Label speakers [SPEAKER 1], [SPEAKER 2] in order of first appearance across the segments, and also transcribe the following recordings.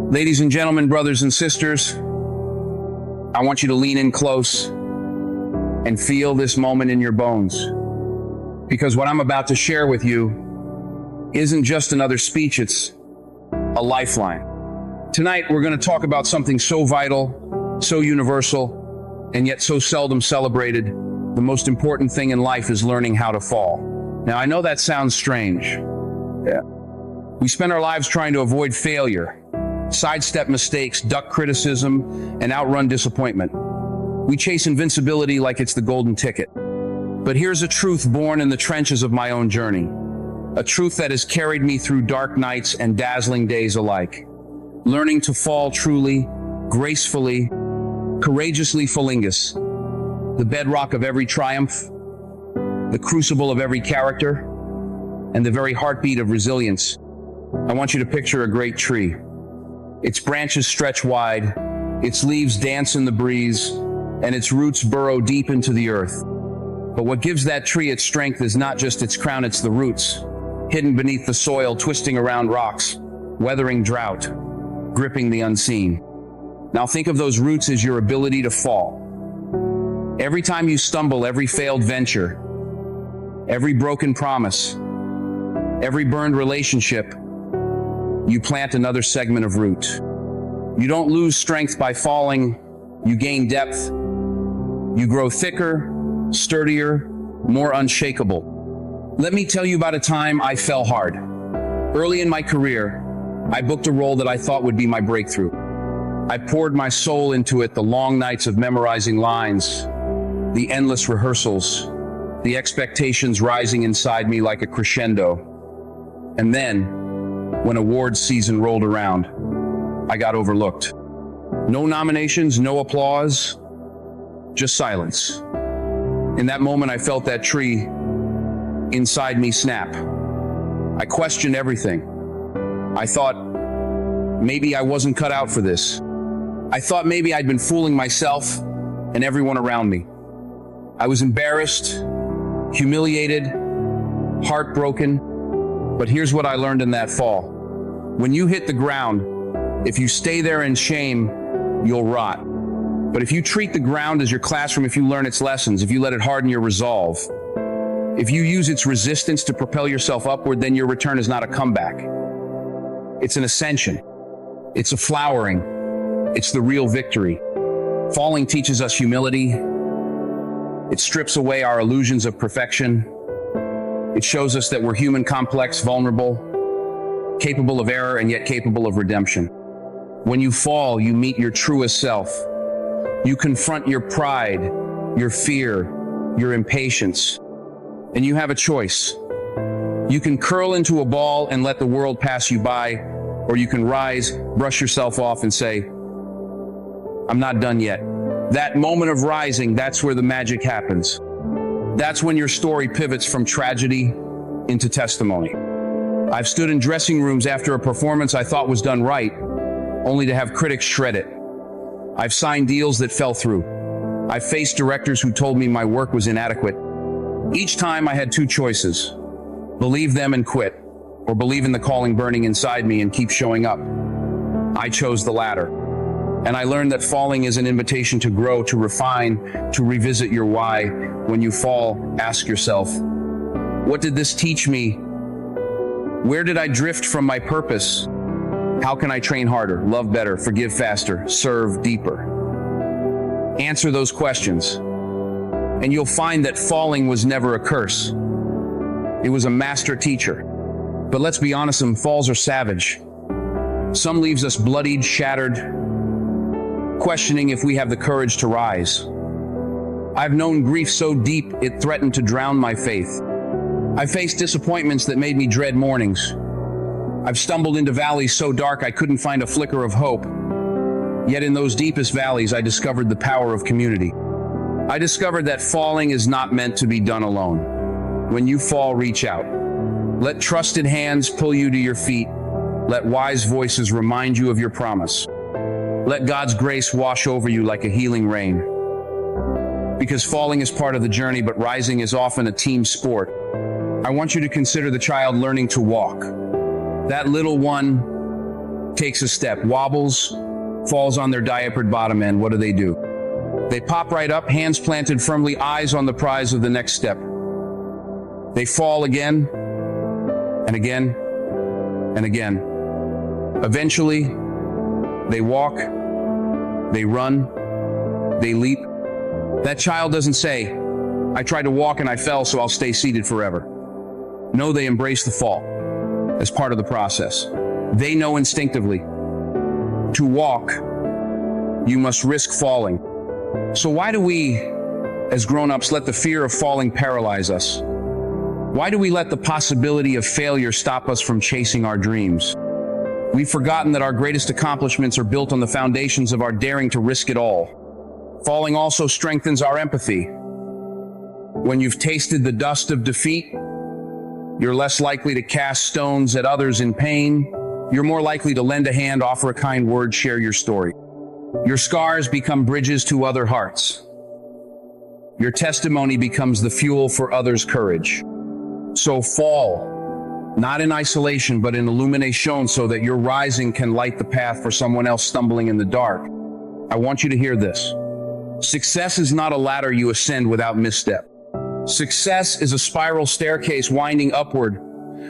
[SPEAKER 1] Ladies and gentlemen, brothers and sisters, I want you to lean in close and feel this moment in your bones. Because what I'm about to share with you isn't just another speech, it's a lifeline. Tonight, we're going to talk about something so vital, so universal, and yet so seldom celebrated. The most important thing in life is learning how to fall. Now, I know that sounds strange. Yeah. We spend our lives trying to avoid failure, sidestep mistakes, duck criticism, and outrun disappointment. We chase invincibility like it's the golden ticket. But here's a truth born in the trenches of my own journey. A truth that has carried me through dark nights and dazzling days alike. Learning to fall truly, gracefully, courageously fallingus. The bedrock of every triumph, the crucible of every character, and the very heartbeat of resilience. I want you to picture a great tree. Its branches stretch wide, its leaves dance in the breeze, and its roots burrow deep into the earth. But what gives that tree its strength is not just its crown, it's the roots, hidden beneath the soil, twisting around rocks, weathering drought, gripping the unseen. Now think of those roots as your ability to fall. Every time you stumble, every failed venture, every broken promise, every burned relationship, you plant another segment of root. You don't lose strength by falling, you gain depth. You grow thicker, sturdier, more unshakable. Let me tell you about a time I fell hard. Early in my career, I booked a role that I thought would be my breakthrough. I poured my soul into it, the long nights of memorizing lines, the endless rehearsals, the expectations rising inside me like a crescendo. And then, when awards season rolled around, I got overlooked. No nominations, no applause, just silence. In that moment, I felt that tree inside me snap. I questioned everything. I thought maybe I wasn't cut out for this. I thought maybe I'd been fooling myself and everyone around me. I was embarrassed, humiliated, heartbroken. But here's what I learned in that fall. When you hit the ground, if you stay there in shame, you'll rot. But if you treat the ground as your classroom, if you learn its lessons, if you let it harden your resolve, if you use its resistance to propel yourself upward, then your return is not a comeback. It's an ascension. It's a flowering. It's the real victory. Falling teaches us humility. It strips away our illusions of perfection. It shows us that we're human, complex, vulnerable, capable of error, and yet capable of redemption. When you fall, you meet your truest self. You confront your pride, your fear, your impatience, and you have a choice. You can curl into a ball and let the world pass you by, or you can rise, brush yourself off, and say, I'm not done yet. That moment of rising, that's where the magic happens. That's when your story pivots from tragedy into testimony. I've stood in dressing rooms after a performance I thought was done right, only to have critics shred it. I've signed deals that fell through. I've faced directors who told me my work was inadequate. Each time I had two choices: believe them and quit, or believe in the calling burning inside me and keep showing up. I chose the latter. And I learned that falling is an invitation to grow, to refine, to revisit your why. When you fall, ask yourself, what did this teach me? Where did I drift from my purpose? How can I train harder, love better, forgive faster, serve deeper? Answer those questions, and you'll find that falling was never a curse. It was a master teacher. But let's be honest, some falls are savage. Some leaves us bloodied, shattered, questioning if we have the courage to rise. I've known grief so deep it threatened to drown my faith. I've faced disappointments that made me dread mornings. I've stumbled into valleys so dark I couldn't find a flicker of hope. Yet in those deepest valleys, I discovered the power of community. I discovered that falling is not meant to be done alone. When you fall, reach out. Let trusted hands pull you to your feet. Let wise voices remind you of your promise. Let God's grace wash over you like a healing rain. Because falling is part of the journey, but rising is often a team sport. I want you to consider the child learning to walk. That little one takes a step, wobbles, falls on their diapered bottom end. What do? They pop right up, hands planted firmly, eyes on the prize of the next step. They fall again, and again, and again. Eventually, they walk, they run, they leap. That child doesn't say, I tried to walk and I fell, so I'll stay seated forever. No, they embrace the fall as part of the process. They know instinctively, to walk, you must risk falling. So why do we, as grown-ups, let the fear of falling paralyze us? Why do we let the possibility of failure stop us from chasing our dreams? We've forgotten that our greatest accomplishments are built on the foundations of our daring to risk it all. Falling also strengthens our empathy. When you've tasted the dust of defeat, you're less likely to cast stones at others in pain. You're more likely to lend a hand, offer a kind word, share your story. Your scars become bridges to other hearts. Your testimony becomes the fuel for others' courage. So fall, not in isolation, but in illumination, so that your rising can light the path for someone else stumbling in the dark. I want you to hear this. Success is not a ladder you ascend without misstep. Success is a spiral staircase winding upward,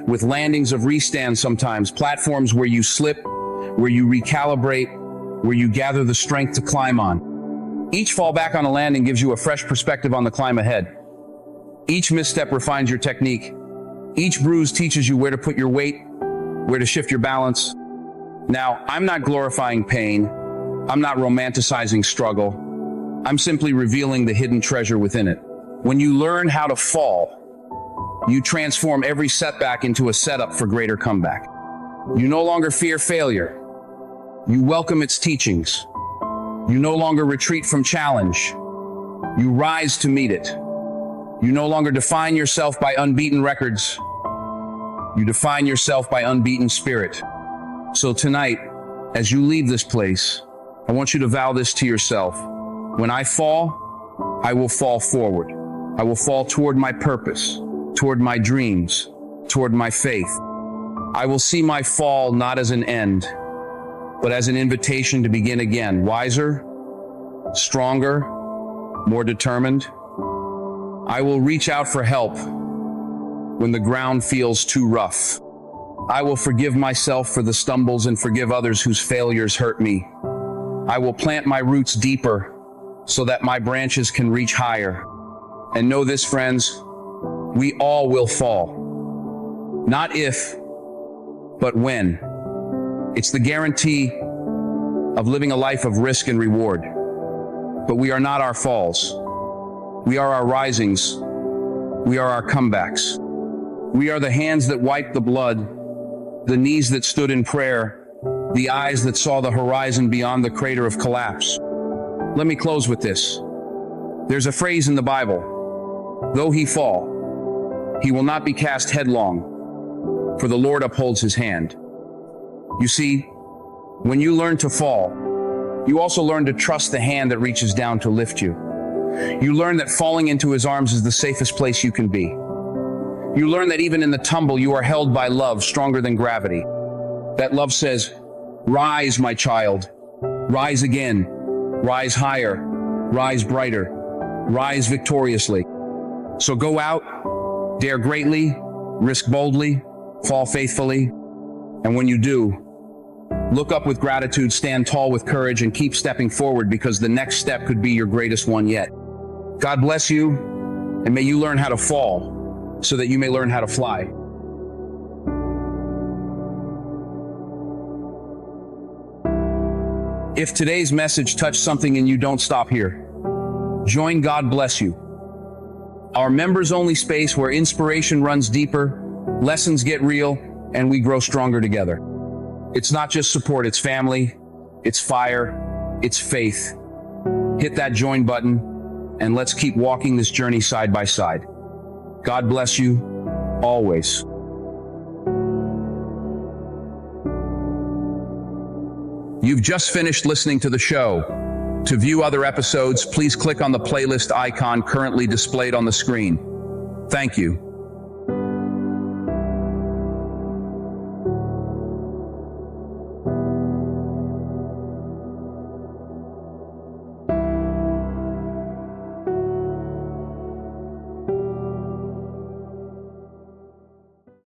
[SPEAKER 1] with landings of restand sometimes, platforms where you slip, where you recalibrate, where you gather the strength to climb on. Each fall back on a landing gives you a fresh perspective on the climb ahead. Each misstep refines your technique. Each bruise teaches you where to put your weight, where to shift your balance. Now, I'm not glorifying pain. I'm not romanticizing struggle. I'm simply revealing the hidden treasure within it. When you learn how to fall, you transform every setback into a setup for greater comeback. You no longer fear failure. You welcome its teachings. You no longer retreat from challenge. You rise to meet it. You no longer define yourself by unbeaten records. You define yourself by unbeaten spirit. So tonight, as you leave this place, I want you to vow this to yourself. When I fall, I will fall forward. I will fall toward my purpose, toward my dreams, toward my faith. I will see my fall not as an end, but as an invitation to begin again, wiser, stronger, more determined. I will reach out for help when the ground feels too rough. I will forgive myself for the stumbles and forgive others whose failures hurt me. I will plant my roots deeper so that my branches can reach higher. And know this, friends, we all will fall. Not if, but when. It's the guarantee of living a life of risk and reward. But we are not our falls. We are our risings. We are our comebacks. We are the hands that wiped the blood, the knees that stood in prayer, the eyes that saw the horizon beyond the crater of collapse. Let me close with this. There's a phrase in the Bible, though he fall, he will not be cast headlong, for the Lord upholds his hand. You see, when you learn to fall, you also learn to trust the hand that reaches down to lift you. You learn that falling into his arms is the safest place you can be. You learn that even in the tumble, you are held by love stronger than gravity. That love says, rise, my child, rise again, rise higher, rise brighter, rise victoriously. So go out, dare greatly, risk boldly, fall faithfully, and when you do, look up with gratitude, stand tall with courage, and keep stepping forward, because the next step could be your greatest one yet. God bless you, and may you learn how to fall so that you may learn how to fly. If today's message touched something in you, don't stop here. Join God Bless You, our members-only space where inspiration runs deeper, lessons get real, and we grow stronger together. It's not just support, it's family, it's fire, it's faith. Hit that join button, and let's keep walking this journey side by side. God bless you, always. You've just finished listening to the show. To view other episodes, please click on the playlist icon currently displayed on the screen. Thank you.